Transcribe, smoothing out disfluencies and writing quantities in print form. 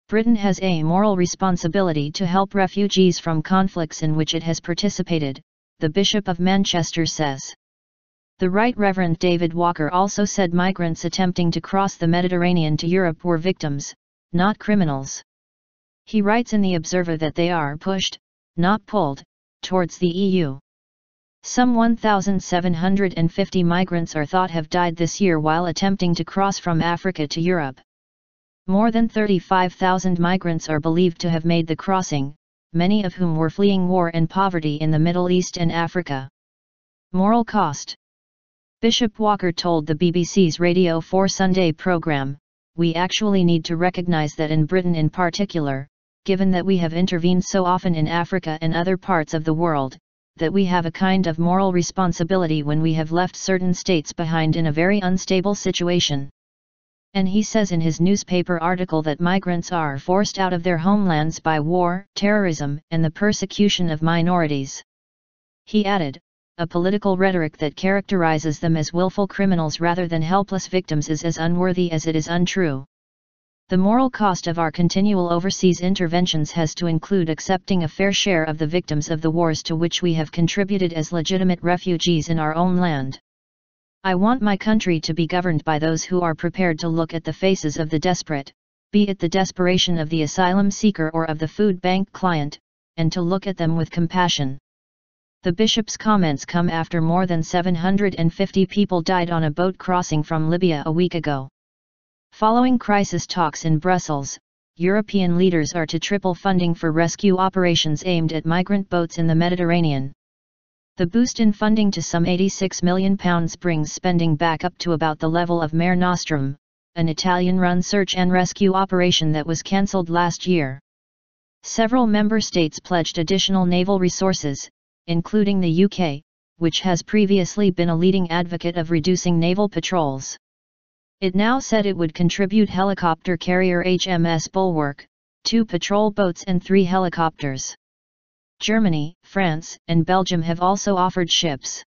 Britain has a moral responsibility to help refugees from conflicts in which it has participated, the Bishop of Manchester says. The Right Reverend David Walker also said migrants attempting to cross the Mediterranean to Europe were victims, not criminals. He writes in The Observer that they are pushed, not pulled, towards the EU. Some 1,750 migrants are thought have died this year while attempting to cross from Africa to Europe. More than 35,000 migrants are believed to have made the crossing, many of whom were fleeing war and poverty in the Middle East and Africa. Moral cost. Bishop Walker told the BBC's Radio 4 Sunday programme, "We actually need to recognise that in Britain in particular, given that we have intervened so often in Africa and other parts of the world, that we have a kind of moral responsibility when we have left certain states behind in a very unstable situation." And he says in his newspaper article that migrants are forced out of their homelands by war, terrorism, and the persecution of minorities. He added, "A political rhetoric that characterizes them as willful criminals rather than helpless victims is as unworthy as it is untrue. The moral cost of our continual overseas interventions has to include accepting a fair share of the victims of the wars to which we have contributed as legitimate refugees in our own land. I want my country to be governed by those who are prepared to look at the faces of the desperate, be it the desperation of the asylum seeker or of the food bank client, and to look at them with compassion." The bishop's comments come after more than 750 people died on a boat crossing from Libya a week ago. Following crisis talks in Brussels, European leaders are to triple funding for rescue operations aimed at migrant boats in the Mediterranean. The boost in funding to some £86 million brings spending back up to about the level of Mare Nostrum, an Italian-run search and rescue operation that was cancelled last year. Several member states pledged additional naval resources, including the UK, which has previously been a leading advocate of reducing naval patrols. It now said it would contribute helicopter carrier HMS Bulwark, 2 patrol boats and 3 helicopters. Germany, France, and Belgium have also offered ships.